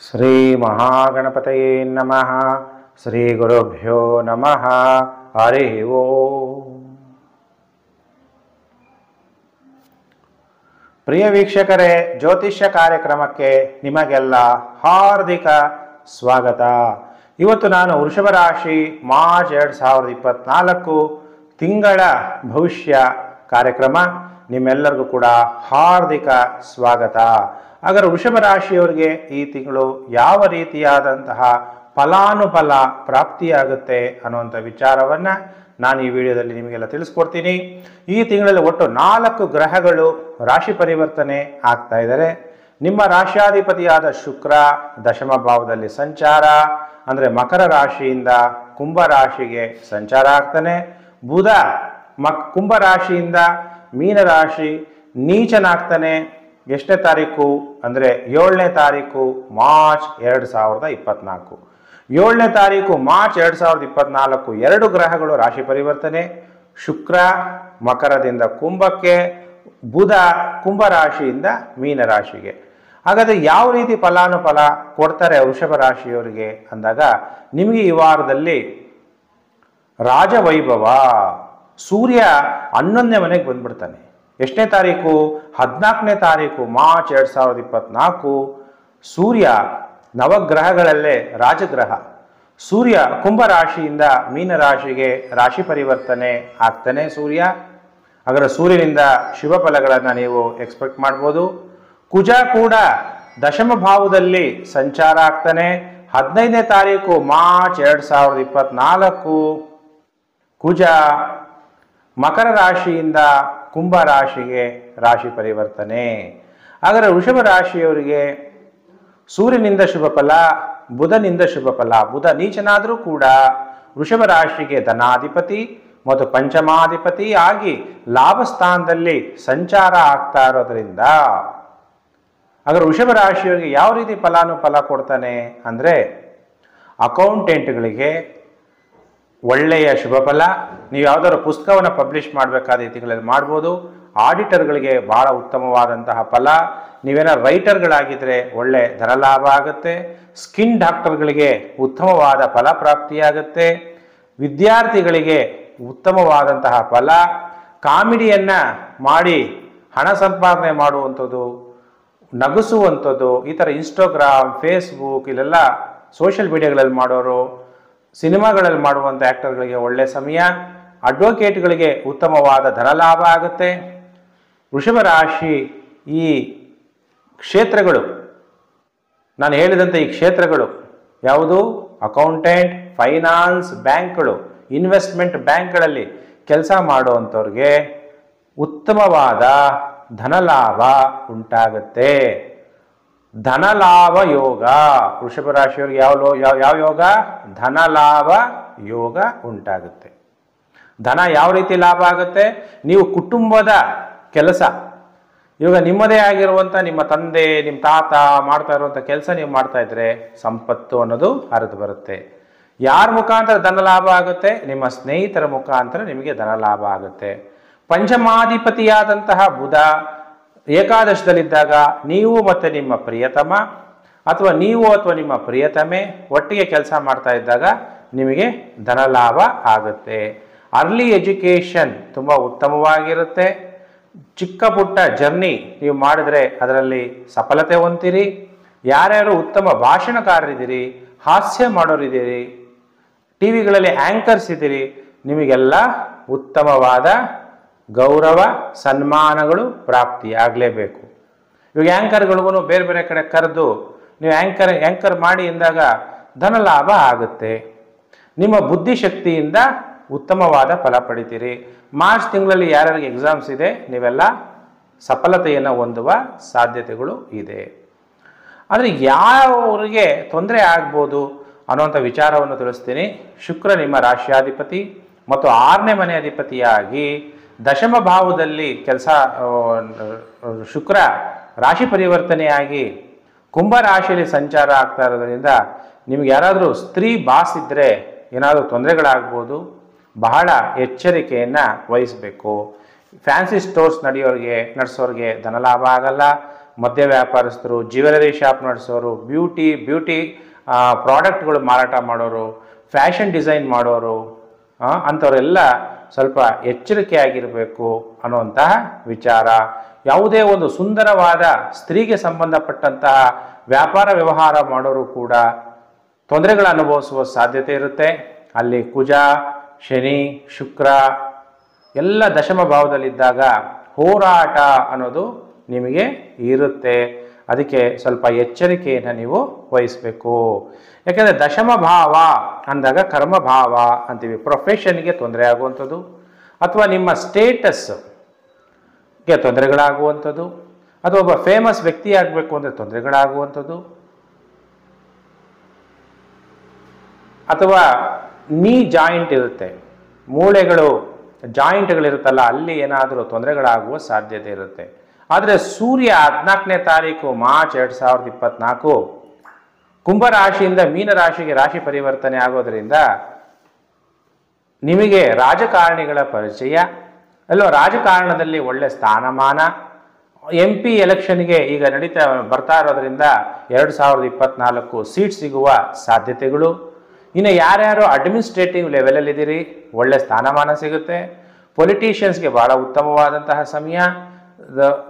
ಶ್ರೀ ಮಹಾಗಣಪತಯೇ ನಮಃ. ಶ್ರೀ ಗುರುಭ್ಯೋ ನಮಃ. ಹರಿ ಓಂ. ಪ್ರಿಯ ವೀಕ್ಷಕರೇ, ಜ್ಯೋತಿಷ್ಯ ಕಾರ್ಯಕ್ರಮಕ್ಕೆ ನಿಮಗೆಲ್ಲ ಹಾರ್ದಿಕ ಸ್ವಾಗತ. ಇವತ್ತು ನಾನು ವೃಷಭ ರಾಶಿ ಮಾರ್ಚ್ 2024 ತಿಂಗಳ ಭವಿಷ್ಯ ಕಾರ್ಯಕ್ರಮ ನಿಮ್ಮೆಲ್ಲರಿಗೂ ಕೂಡ ಹಾರ್ದಿಕ ಸ್ವಾಗತ. ಹಾಗಾದರೆ ವೃಷಭ ರಾಶಿಯವರಿಗೆ ಈ ತಿಂಗಳು ಯಾವ ರೀತಿಯಾದಂತಹ ಫಲಾನುಫಲ ಪ್ರಾಪ್ತಿಯಾಗುತ್ತೆ ಅನ್ನುವಂಥ ವಿಚಾರವನ್ನು ನಾನು ಈ ವಿಡಿಯೋದಲ್ಲಿ ನಿಮಗೆಲ್ಲ ತಿಳಿಸ್ಕೊಡ್ತೀನಿ. ಈ ತಿಂಗಳಲ್ಲಿ ಒಟ್ಟು 4 ಗ್ರಹಗಳು ರಾಶಿ ಪರಿವರ್ತನೆ ಆಗ್ತಾ ಇದ್ದಾರೆ. ನಿಮ್ಮ ರಾಶ್ಯಾಧಿಪತಿಯಾದ ಶುಕ್ರ ದಶಮ ಭಾವದಲ್ಲಿ ಸಂಚಾರ, ಅಂದರೆ ಮಕರ ರಾಶಿಯಿಂದ ಕುಂಭ ರಾಶಿಗೆ ಸಂಚಾರ ಆಗ್ತಾನೆ. ಬುಧ ಕುಂಭ ರಾಶಿಯಿಂದ ಮೀನ ರಾಶಿ ನೀಚನಾಗ್ತಾನೆ. ಎಷ್ಟನೇ ತಾರೀಕು ಅಂದರೆ 7ನೇ ತಾರೀಕು ಮಾರ್ಚ್ 2024. 7ನೇ ತಾರೀಕು ಮಾರ್ಚ್ 2024 2 ಗ್ರಹಗಳು ರಾಶಿ ಪರಿವರ್ತನೆ. ಶುಕ್ರ ಮಕರದಿಂದ ಕುಂಭಕ್ಕೆ, ಬುಧ ಕುಂಭ ರಾಶಿಯಿಂದ ಮೀನ ರಾಶಿಗೆ. ಹಾಗಾದರೆ ಯಾವ ರೀತಿ ಫಲಾನುಫಲ ಕೊಡ್ತಾರೆ ವೃಷಭ ರಾಶಿಯವರಿಗೆ ಅಂದಾಗ, ನಿಮಗೆ ಈ ವಾರದಲ್ಲಿ ರಾಜವೈಭವ. ಸೂರ್ಯ 11ನೇ ಮನೆಗೆ ಬಂದ್ಬಿಡ್ತಾನೆ. ಎಷ್ಟನೇ ತಾರೀಕು? 14ನೇ ತಾರೀಕು ಮಾರ್ಚ್ 2024. ಸೂರ್ಯ ನವಗ್ರಹಗಳಲ್ಲೇ ರಾಜಗ್ರಹ. ಸೂರ್ಯ ಕುಂಭ ರಾಶಿಯಿಂದ ಮೀನ ರಾಶಿಗೆ ರಾಶಿ ಪರಿವರ್ತನೆ ಆಗ್ತಾನೆ ಸೂರ್ಯ. ಹಾಗಾದರೆ ಸೂರ್ಯನಿಂದ ಶುಭ ಫಲಗಳನ್ನು ನೀವು ಎಕ್ಸ್ಪೆಕ್ಟ್ ಮಾಡ್ಬೋದು. ಕುಜ ಕೂಡ ದಶಮ ಭಾವದಲ್ಲಿ ಸಂಚಾರ ಆಗ್ತಾನೆ. 15ನೇ ತಾರೀಕು ಮಾರ್ಚ್ 2024 ಕುಜ ಮಕರ ರಾಶಿಯಿಂದ ಕುಂಭ ರಾಶಿಗೆ ರಾಶಿ ಪರಿವರ್ತನೆ. ಹಾಗಾದರೆ ವೃಷಭ ರಾಶಿಯವರಿಗೆ ಸೂರ್ಯನಿಂದ ಶುಭ ಫಲ, ಬುಧನಿಂದ ಶುಭ ಫಲ. ಬುಧ ನೀಚನಾದರೂ ಕೂಡ ವೃಷಭ ರಾಶಿಗೆ ಧನಾಧಿಪತಿ ಮತ್ತು ಪಂಚಮಾಧಿಪತಿ ಆಗಿ ಲಾಭ ಸ್ಥಾನದಲ್ಲಿ ಸಂಚಾರ ಆಗ್ತಾ ಇರೋದ್ರಿಂದ, ಹಾಗಾದ್ರೆ ವೃಷಭ ರಾಶಿಯವರಿಗೆ ಯಾವ ರೀತಿ ಫಲಾನುಫಲ ಕೊಡ್ತಾನೆ ಅಂದರೆ, ಅಕೌಂಟೆಂಟ್ಗಳಿಗೆ ಒಳ್ಳೆಯ ಶುಭ ಫಲ. ನೀವು ಯಾವುದಾದ್ರು ಪುಸ್ತಕವನ್ನು ಪಬ್ಲಿಷ್ ಮಾಡಬೇಕಾದ ಈ ತಿಂಗಳಲ್ಲಿ ಮಾಡ್ಬೋದು. ಆಡಿಟರ್ಗಳಿಗೆ ಬಹಳ ಉತ್ತಮವಾದಂತಹ ಫಲ. ನೀವೇನಾದ್ರು ರೈಟರ್ಗಳಾಗಿದ್ದರೆ ಒಳ್ಳೆ ಧನಲಾಭ ಆಗುತ್ತೆ. ಸ್ಕಿನ್ ಡಾಕ್ಟರ್ಗಳಿಗೆ ಉತ್ತಮವಾದ ಫಲ ಪ್ರಾಪ್ತಿಯಾಗುತ್ತೆ. ವಿದ್ಯಾರ್ಥಿಗಳಿಗೆ ಉತ್ತಮವಾದಂತಹ ಫಲ. ಕಾಮಿಡಿಯನ್ನು ಮಾಡಿ ಹಣ ಸಂಪಾದನೆ ಮಾಡುವಂಥದ್ದು, ನಗಿಸುವಂಥದ್ದು, ಈ ಥರ ಇನ್ಸ್ಟಾಗ್ರಾಮ್, ಫೇಸ್ಬುಕ್ ಇಲ್ಲೆಲ್ಲ ಸೋಷಿಯಲ್ ಮೀಡಿಯಾಗಳಲ್ಲಿ ಮಾಡೋರು, ಸಿನಿಮಾಗಳಲ್ಲಿ ಮಾಡುವಂಥ ಆ್ಯಕ್ಟರ್ಗಳಿಗೆ ಒಳ್ಳೆಯ ಸಮಯ. ಅಡ್ವೊಕೇಟ್ಗಳಿಗೆ ಉತ್ತಮವಾದ ಧನಲಾಭ ಆಗುತ್ತೆ. ವೃಷಭ ರಾಶಿ ಈ ಕ್ಷೇತ್ರಗಳು, ನಾನು ಹೇಳಿದಂತೆ ಈ ಕ್ಷೇತ್ರಗಳು ಯಾವುದು? ಅಕೌಂಟೆಂಟ್, ಫೈನಾನ್ಸ್, ಬ್ಯಾಂಕ್ಗಳು, ಇನ್ವೆಸ್ಟ್ಮೆಂಟ್ ಬ್ಯಾಂಕ್ಗಳಲ್ಲಿ ಕೆಲಸ ಮಾಡುವಂಥವ್ರಿಗೆ ಉತ್ತಮವಾದ ಧನಲಾಭ ಉಂಟಾಗುತ್ತೆ. ಧನಲಾಭ ಯೋಗ. ವೃಷಭ ರಾಶಿಯವರಿಗೆ ಯಾವ ಯೋಗ? ಧನಲಾಭ ಯೋಗ ಉಂಟಾಗುತ್ತೆ. ಧನ ಯಾವ ರೀತಿ ಲಾಭ ಆಗುತ್ತೆ? ನೀವು ಕುಟುಂಬದ ಕೆಲಸ, ಇವಾಗ ನಿಮ್ಮದೇ ಆಗಿರುವಂಥ ನಿಮ್ಮ ತಂದೆ, ನಿಮ್ಮ ತಾತ ಮಾಡ್ತಾ ಇರುವಂಥ ಕೆಲಸ ನೀವು ಮಾಡ್ತಾ ಇದ್ರೆ ಸಂಪತ್ತು ಅನ್ನೋದು ಹರಿದು ಬರುತ್ತೆ. ಯಾರ ಮುಖಾಂತರ ಧನ ಲಾಭ ಆಗುತ್ತೆ? ನಿಮ್ಮ ಸ್ನೇಹಿತರ ಮುಖಾಂತರ ನಿಮಗೆ ಧನ ಲಾಭ ಆಗುತ್ತೆ. ಪಂಚಮಾಧಿಪತಿಯಾದಂತಹ ಬುಧ ಏಕಾದಶದಲ್ಲಿದ್ದಾಗ ನೀವು ಮತ್ತು ನಿಮ್ಮ ಪ್ರಿಯತಮ ಅಥವಾ ನಿಮ್ಮ ಪ್ರಿಯತಮೆ ಒಟ್ಟಿಗೆ ಕೆಲಸ ಮಾಡ್ತಾ ಇದ್ದಾಗ ನಿಮಗೆ ಧನಲಾಭ ಆಗುತ್ತೆ. ಅರ್ಲಿ ಎಜುಕೇಷನ್ ತುಂಬ ಉತ್ತಮವಾಗಿರುತ್ತೆ. ಚಿಕ್ಕ ಪುಟ್ಟ ಜರ್ನಿ ನೀವು ಮಾಡಿದ್ರೆ ಅದರಲ್ಲಿ ಸಫಲತೆ ಹೊಂದಿರಿ. ಯಾರ್ಯಾರು ಉತ್ತಮ ಭಾಷಣಕಾರರಿದ್ದೀರಿ, ಹಾಸ್ಯ ಮಾಡೋರಿದ್ದೀರಿ, ಟಿ ವಿಗಳಲ್ಲಿ ಆ್ಯಂಕರ್ಸ್ ಇದ್ದೀರಿ, ನಿಮಗೆಲ್ಲ ಉತ್ತಮವಾದ ಗೌರವ ಸನ್ಮಾನಗಳು ಪ್ರಾಪ್ತಿಯಾಗಲೇಬೇಕು. ಇವಾಗ ಆ್ಯಂಕರ್ಗಳಿಗೂ ಬೇರೆ ಬೇರೆ ಕಡೆ ಕರೆದು ನೀವು ಆ್ಯಂಕರ್ ಮಾಡಿ ಎಂದಾಗ ಧನಲಾಭ ಆಗುತ್ತೆ. ನಿಮ್ಮ ಬುದ್ಧಿಶಕ್ತಿಯಿಂದ ಉತ್ತಮವಾದ ಫಲ ಪಡಿತೀರಿ. ಮಾರ್ಚ್ ತಿಂಗಳಲ್ಲಿ ಯಾರ್ಯಾರಿಗೆ ಎಕ್ಸಾಮ್ಸ್ ಇದೆ ನೀವೆಲ್ಲ ಸಫಲತೆಯನ್ನು ಹೊಂದುವ ಸಾಧ್ಯತೆಗಳು ಇದೆ. ಆದರೆ ಯಾವರಿಗೆ ತೊಂದರೆ ಆಗ್ಬೋದು ಅನ್ನುವಂಥ ವಿಚಾರವನ್ನು ತಿಳಿಸ್ತೀನಿ. ಶುಕ್ರ ನಿಮ್ಮ ರಾಶ್ಯಾಧಿಪತಿ ಮತ್ತು 6ನೇ ಮನೆ ಅಧಿಪತಿಯಾಗಿ ದಶಮ ಭಾವದಲ್ಲಿ ಕೆಲಸ, ಶುಕ್ರ ರಾಶಿ ಪರಿವರ್ತನೆಯಾಗಿ ಕುಂಭ ರಾಶಿಯಲ್ಲಿ ಸಂಚಾರ ಆಗ್ತಾ ಇರೋದ್ರಿಂದ ನಿಮ್ಗೆ ಯಾರಾದರೂ ಸ್ತ್ರೀ ಬಾಸ್ ಇದ್ದರೆ ಏನಾದರೂ ತೊಂದರೆಗಳಾಗ್ಬೋದು. ಬಹಳ ಎಚ್ಚರಿಕೆಯನ್ನು ವಹಿಸಬೇಕು. ಫ್ಯಾನ್ಸಿ ಸ್ಟೋರ್ಸ್ ನಡೆಸೋರಿಗೆ ಧನಲಾಭ ಆಗಲ್ಲ. ಮದ್ಯ ವ್ಯಾಪಾರಸ್ಥರು, ಜ್ಯುವೆಲರಿ ಶಾಪ್ ನಡೆಸೋರು, ಬ್ಯೂಟಿ ಪ್ರಾಡಕ್ಟ್ಗಳು ಮಾರಾಟ ಮಾಡೋರು, ಫ್ಯಾಷನ್ ಡಿಸೈನ್ ಮಾಡೋರು, ಅಂಥವರೆಲ್ಲ ಸ್ವಲ್ಪ ಎಚ್ಚರಿಕೆಯಾಗಿರಬೇಕು ಅನ್ನುವಂತಹ ವಿಚಾರ. ಯಾವುದೇ ಒಂದು ಸುಂದರವಾದ ಸ್ತ್ರೀಗೆ ಸಂಬಂಧಪಟ್ಟಂತಹ ವ್ಯಾಪಾರ ವ್ಯವಹಾರ ಮಾಡೋರು ಕೂಡ ತೊಂದರೆಗಳ ಅನುಭವಿಸುವ ಸಾಧ್ಯತೆ ಇರುತ್ತೆ. ಅಲ್ಲಿ ಕುಜ, ಶನಿ, ಶುಕ್ರ ಎಲ್ಲ ದಶಮ ಭಾವದಲ್ಲಿದ್ದಾಗ ಹೋರಾಟ ಅನ್ನೋದು ನಿಮಗೆ ಇರುತ್ತೆ. ಅದಕ್ಕೆ ಸ್ವಲ್ಪ ಎಚ್ಚರಿಕೆಯನ್ನು ನೀವು ವಹಿಸಬೇಕು. ಯಾಕೆಂದರೆ ದಶಮ ಭಾವ ಅಂದಾಗ ಕರ್ಮಭಾವ ಅಂತೀವಿ. ಪ್ರೊಫೆಷನ್ಗೆ ತೊಂದರೆ ಆಗುವಂಥದ್ದು ಅಥವಾ ನಿಮ್ಮ ಸ್ಟೇಟಸ್ಗೆ ತೊಂದರೆಗಳಾಗುವಂಥದ್ದು ಅಥವಾ ಒಬ್ಬ ಫೇಮಸ್ ವ್ಯಕ್ತಿ ಆಗಬೇಕು ಅಂದರೆ ತೊಂದರೆಗಳಾಗುವಂಥದ್ದು ಅಥವಾ ನೀ ಜಾಯಿಂಟ್ ಇರುತ್ತೆ, ಮೂಳೆಗಳು ಜಾಯಿಂಟ್ಗಳಿರುತ್ತಲ್ಲ, ಅಲ್ಲಿ ಏನಾದರೂ ತೊಂದರೆಗಳಾಗುವ ಸಾಧ್ಯತೆ ಇರುತ್ತೆ. ಆದರೆ ಸೂರ್ಯ 14ನೇ ತಾರೀಕು ಮಾರ್ಚ್ 2024 ಕುಂಭರಾಶಿಯಿಂದ ಮೀನರಾಶಿಗೆ ರಾಶಿ ಪರಿವರ್ತನೆ ಆಗೋದ್ರಿಂದ ನಿಮಗೆ ರಾಜಕಾರಣಿಗಳ ಪರಿಚಯ, ರಾಜಕಾರಣದಲ್ಲಿ ಒಳ್ಳೆ ಸ್ಥಾನಮಾನ, MP ಎಲೆಕ್ಷನ್ಗೆ ಈಗ ಬರ್ತಾ ಇರೋದ್ರಿಂದ 2024 ಸೀಟ್ ಸಿಗುವ ಸಾಧ್ಯತೆಗಳು. ಇನ್ನು ಯಾರ್ಯಾರು ಅಡ್ಮಿನಿಸ್ಟ್ರೇಟಿವ್ ಲೆವೆಲಲ್ಲಿದ್ದೀರಿ ಒಳ್ಳೆ ಸ್ಥಾನಮಾನ ಸಿಗುತ್ತೆ. ಪೊಲಿಟಿಷಿಯನ್ಸ್ಗೆ ಭಾಳ ಉತ್ತಮವಾದಂತಹ ಸಮಯ.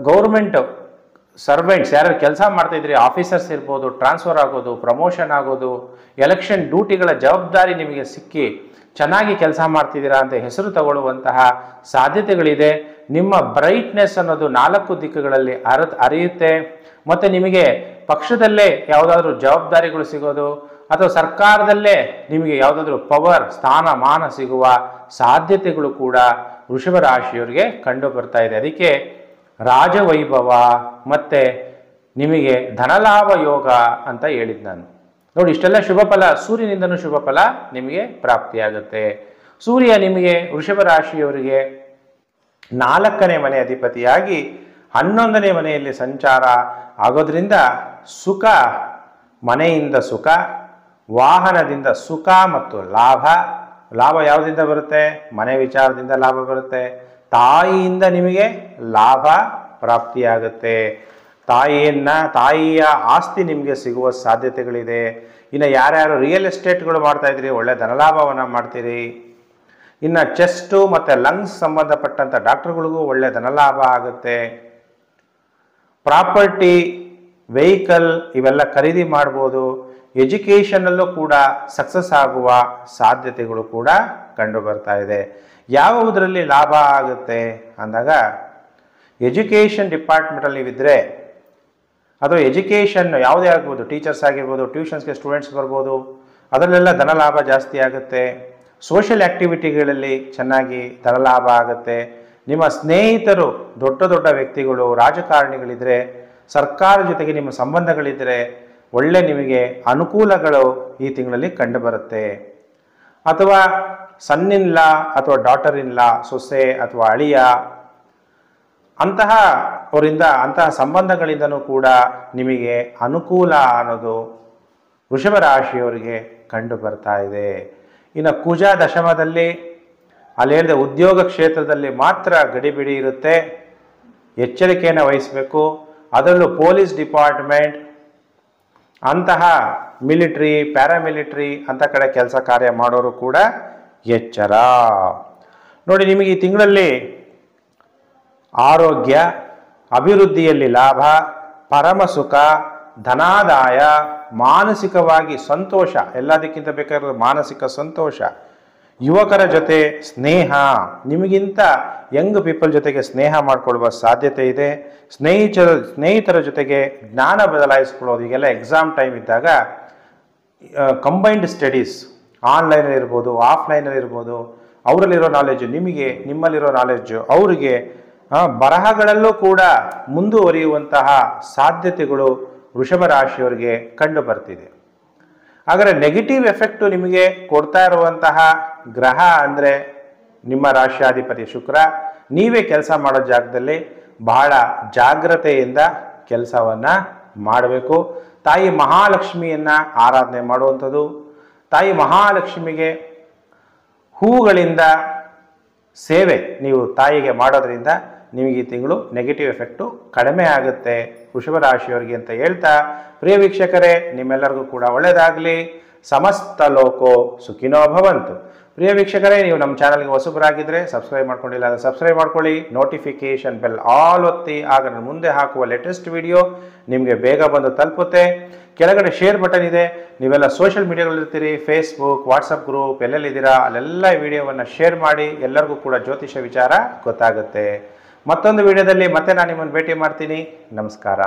ಗೌರ್ಮೆಂಟ್ ಸರ್ವೆಂಟ್ಸ್ ಯಾರು ಕೆಲಸ ಮಾಡ್ತಾಯಿದ್ರಿ, ಆಫೀಸರ್ಸ್ ಇರ್ಬೋದು, ಟ್ರಾನ್ಸ್ಫರ್ ಆಗೋದು, ಪ್ರಮೋಷನ್ ಆಗೋದು, ಎಲೆಕ್ಷನ್ ಡ್ಯೂಟಿಗಳ ಜವಾಬ್ದಾರಿ ನಿಮಗೆ ಸಿಕ್ಕಿ ಚೆನ್ನಾಗಿ ಕೆಲಸ ಮಾಡ್ತಿದ್ದೀರಾ ಅಂತ ಹೆಸರು ತಗೊಳ್ಳುವಂತಹ ಸಾಧ್ಯತೆಗಳಿದೆ. ನಿಮ್ಮ ಬ್ರೈಟ್ನೆಸ್ ಅನ್ನೋದು 4 ದಿಕ್ಕುಗಳಲ್ಲಿ ಅರಿಯುತ್ತೆ. ಮತ್ತು ನಿಮಗೆ ಪಕ್ಷದಲ್ಲೇ ಯಾವುದಾದ್ರೂ ಜವಾಬ್ದಾರಿಗಳು ಸಿಗೋದು ಅಥವಾ ಸರ್ಕಾರದಲ್ಲೇ ನಿಮಗೆ ಯಾವುದಾದ್ರೂ ಪವರ್ ಸ್ಥಾನಮಾನ ಸಿಗುವ ಸಾಧ್ಯತೆಗಳು ಕೂಡ ವೃಷಭ ರಾಶಿಯವರಿಗೆ ಕಂಡು ಬರ್ತಾ ಇದೆ. ಅದಕ್ಕೆ ರಾಜವೈಭವ ಮತ್ತು ನಿಮಗೆ ಧನಲಾಭ ಯೋಗ ಅಂತ ಹೇಳಿದ್ದು ನಾನು. ನೋಡಿ, ಇಷ್ಟೆಲ್ಲ ಶುಭ ಫಲ, ಸೂರ್ಯನಿಂದನೂ ಶುಭ ಫಲ ನಿಮಗೆ ಪ್ರಾಪ್ತಿಯಾಗುತ್ತೆ. ಸೂರ್ಯ ನಿಮಗೆ ವೃಷಭ ರಾಶಿಯವರಿಗೆ 4ನೇ ಮನೆ ಅಧಿಪತಿಯಾಗಿ 11ನೇ ಮನೆಯಲ್ಲಿ ಸಂಚಾರ ಆಗೋದ್ರಿಂದ ಸುಖ, ಮನೆಯಿಂದ ಸುಖ, ವಾಹನದಿಂದ ಸುಖ ಮತ್ತು ಲಾಭ. ಲಾಭ ಯಾವುದರಿಂದ ಬರುತ್ತೆ? ಮನೆ ವಿಚಾರದಿಂದ ಲಾಭ ಬರುತ್ತೆ. ತಾಯಿಯಿಂದ ನಿಮಗೆ ಲಾಭ ಪ್ರಾಪ್ತಿಯಾಗುತ್ತೆ. ತಾಯಿಯ ಆಸ್ತಿ ನಿಮಗೆ ಸಿಗುವ ಸಾಧ್ಯತೆಗಳಿದೆ. ಇನ್ನು ಯಾರ್ಯಾರು ರಿಯಲ್ ಎಸ್ಟೇಟ್ಗಳು ಮಾಡ್ತಾ ಇದ್ರಿ ಒಳ್ಳೆ ಧನಲಾಭವನ್ನು ಮಾಡ್ತೀರಿ. ಇನ್ನು ಚೆಸ್ಟು ಮತ್ತು ಲಂಗ್ಸ್ ಸಂಬಂಧಪಟ್ಟಂಥ ಡಾಕ್ಟರ್ಗಳಿಗೂ ಒಳ್ಳೆ ಧನಲಾಭ ಆಗುತ್ತೆ. ಪ್ರಾಪರ್ಟಿ, ವೆಹಿಕಲ್ ಇವೆಲ್ಲ ಖರೀದಿ ಮಾಡ್ಬೋದು. ಎಜುಕೇಷನಲ್ಲೂ ಕೂಡ ಸಕ್ಸಸ್ ಆಗುವ ಸಾಧ್ಯತೆಗಳು ಕೂಡ ಕಂಡು ಬರ್ತಾ ಇದೆ. ಯಾವುದರಲ್ಲಿ ಲಾಭ ಆಗುತ್ತೆ ಅಂದಾಗ ಎಜುಕೇಷನ್ ಡಿಪಾರ್ಟ್ಮೆಂಟಲ್ಲಿ ನೀವಿದ್ದರೆ ಅಥವಾ ಎಜುಕೇಷನ್ ಯಾವುದೇ ಆಗ್ಬೋದು, ಟೀಚರ್ಸ್ ಆಗಿರ್ಬೋದು, ಟ್ಯೂಷನ್ಸ್ಗೆ ಸ್ಟೂಡೆಂಟ್ಸ್ ಬರ್ಬೋದು, ಅದರಲ್ಲೆಲ್ಲ ಧನಲಾಭ ಜಾಸ್ತಿ ಆಗುತ್ತೆ. ಸೋಷಿಯಲ್ ಆ್ಯಕ್ಟಿವಿಟಿಗಳಲ್ಲಿ ಚೆನ್ನಾಗಿ ಧನಲಾಭ ಆಗುತ್ತೆ. ನಿಮ್ಮ ಸ್ನೇಹಿತರು ದೊಡ್ಡ ದೊಡ್ಡ ವ್ಯಕ್ತಿಗಳು, ರಾಜಕಾರಣಿಗಳಿದ್ದರೆ, ಸರ್ಕಾರ ಜೊತೆಗೆ ನಿಮ್ಮ ಸಂಬಂಧಗಳಿದ್ದರೆ ಒಳ್ಳೆ ನಿಮಗೆ ಅನುಕೂಲಗಳು ಈ ತಿಂಗಳಲ್ಲಿ ಕಂಡು ಬರುತ್ತೆ. ಅಥವಾ ಸನ್ ಇನ್ ಲಾ ಅಥವಾ ಡಾಟರ್ ಇನ್ ಲಾ, ಸೊಸೆ ಅಥವಾ ಅಳಿಯ, ಅಂತಹ ಸಂಬಂಧಗಳಿಂದನೂ ಕೂಡ ನಿಮಗೆ ಅನುಕೂಲ ಅನ್ನೋದು ವೃಷಭ ರಾಶಿಯವರಿಗೆ ಕಂಡು ಬರ್ತಾ ಇದೆ. ಇನ್ನು ಕುಜ ದಶಮದಲ್ಲಿ ಅಲ್ಲಿ ಹೇಳಿದ ಉದ್ಯೋಗ ಕ್ಷೇತ್ರದಲ್ಲಿ ಮಾತ್ರ ಗಡಿಬಿಡಿ ಇರುತ್ತೆ, ಎಚ್ಚರಿಕೆಯನ್ನು ವಹಿಸಬೇಕು. ಅದರಲ್ಲೂ ಪೊಲೀಸ್ ಡಿಪಾರ್ಟ್ಮೆಂಟ್, ಅಂತಹ ಮಿಲಿಟ್ರಿ, ಪ್ಯಾರಾಮಿಲಿಟ್ರಿ ಅಂಥ ಕಡೆ ಕೆಲಸ ಕಾರ್ಯ ಮಾಡೋರು ಕೂಡ ಎಚ್ಚರ. ನೋಡಿ, ನಿಮಗೆ ಈ ತಿಂಗಳಲ್ಲಿ ಆರೋಗ್ಯ, ಅಭಿವೃದ್ಧಿಯಲ್ಲಿ ಲಾಭ, ಪರಮ ಸುಖ, ಧನಾದಾಯ, ಮಾನಸಿಕವಾಗಿ ಸಂತೋಷ, ಎಲ್ಲದಕ್ಕಿಂತ ಬೇಕಾಗಿರೋದು ಮಾನಸಿಕ ಸಂತೋಷ, ಯುವಕರ ಜೊತೆ ಸ್ನೇಹ, ನಿಮಗಿಂತ ಯಂಗ್ ಪೀಪಲ್ ಜೊತೆಗೆ ಸ್ನೇಹ ಮಾಡಿಕೊಳ್ಳುವ ಸಾಧ್ಯತೆ ಇದೆ. ಸ್ನೇಹಿತರ ಜೊತೆಗೆ ಜ್ಞಾನ ಬದಲಾಯಿಸ್ಕೊಳ್ಳೋದು. ಈಗೆಲ್ಲ ಎಕ್ಸಾಮ್ ಟೈಮ್ ಇದ್ದಾಗ ಕಂಬೈನ್ಡ್ ಸ್ಟಡೀಸ್ ಆನ್ಲೈನಲ್ಲಿ ಇರ್ಬೋದು, ಆಫ್ಲೈನಲ್ಲಿ ಇರ್ಬೋದು, ಅವರಲ್ಲಿರೋ ನಾಲೆಡ್ಜು ನಿಮಗೆ, ನಿಮ್ಮಲ್ಲಿರೋ ನಾಲೆಡ್ಜು ಅವರಿಗೆ, ಬರಹಗಳಲ್ಲೂ ಕೂಡ ಮುಂದುವರಿಯುವಂತಹ ಸಾಧ್ಯತೆಗಳು ವೃಷಭ ರಾಶಿಯವರಿಗೆ ಕಂಡು ಬರ್ತಿದೆ. ಆದರೆ ನೆಗೆಟಿವ್ ಎಫೆಕ್ಟು ನಿಮಗೆ ಕೊಡ್ತಾ ಇರುವಂತಹ ಗ್ರಹ ಅಂದರೆ ನಿಮ್ಮ ರಾಶಿಯಾಧಿಪತಿ ಶುಕ್ರ. ನೀವೇ ಕೆಲಸ ಮಾಡೋ ಜಾಗದಲ್ಲಿ ಬಹಳ ಜಾಗ್ರತೆಯಿಂದ ಕೆಲಸವನ್ನು ಮಾಡಬೇಕು. ತಾಯಿ ಮಹಾಲಕ್ಷ್ಮಿಯನ್ನು ಆರಾಧನೆ ಮಾಡುವಂಥದ್ದು. ತಾಯಿ ಮಹಾಲಕ್ಷ್ಮಿಗೆ ಹೂಗಳಿಂದ ಸೇವೆ ನೀವು ತಾಯಿಗೆ ಮಾಡೋದ್ರಿಂದ ನಿಮಗೆ ಈ ತಿಂಗಳು ನೆಗೆಟಿವ್ ಎಫೆಕ್ಟು ಕಡಿಮೆ ಆಗುತ್ತೆ ವೃಷಭ ರಾಶಿಯವರಿಗೆ ಅಂತ ಹೇಳ್ತಾ, ಪ್ರಿಯ ವೀಕ್ಷಕರೇ, ನಿಮ್ಮೆಲ್ಲರಿಗೂ ಕೂಡ ಒಳ್ಳೆಯದಾಗಲಿ. ಸಮಸ್ತ ಲೋಕೋ ಸುಖಿನೋ ಭವಂತು. ಪ್ರಿಯ ವೀಕ್ಷಕರೇ, ನೀವು ನಮ್ಮ ಚಾನಲ್ಗೆ ಹೊಸಬರಾಗಿದ್ದರೆ ಸಬ್ಸ್ಕ್ರೈಬ್ ಮಾಡ್ಕೊಂಡಿಲ್ಲ ಅಂದರೆ ಸಬ್ಸ್ಕ್ರೈಬ್ ಮಾಡ್ಕೊಳ್ಳಿ. ನೋಟಿಫಿಕೇಶನ್ ಬೆಲ್ ಆಲ್ ಒತ್ತಿ, ಆಗ ನಾನು ಮುಂದೆ ಹಾಕುವ ಲೇಟೆಸ್ಟ್ ವಿಡಿಯೋ ನಿಮಗೆ ಬೇಗ ಬಂದು ತಲುಪುತ್ತೆ. ಕೆಳಗಡೆ ಶೇರ್ ಬಟನ್ ಇದೆ. ನೀವೆಲ್ಲ ಸೋಷಿಯಲ್ ಮೀಡಿಯಾಗಳಿರ್ತೀರಿ, ಫೇಸ್ಬುಕ್, ವಾಟ್ಸಪ್ ಗ್ರೂಪ್ ಎಲ್ಲೆಲ್ಲಿದ್ದೀರಾ ಅಲ್ಲೆಲ್ಲ ಈ ವಿಡಿಯೋವನ್ನು ಶೇರ್ ಮಾಡಿ. ಎಲ್ಲರಿಗೂ ಕೂಡ ಜ್ಯೋತಿಷ ವಿಚಾರ ಗೊತ್ತಾಗುತ್ತೆ. ಮತ್ತೊಂದು ವಿಡಿಯೋದಲ್ಲಿ ಮತ್ತೆ ನಾನು ನಿಮ್ಮನ್ನು ಭೇಟಿ ಮಾಡ್ತೀನಿ. ನಮಸ್ಕಾರ.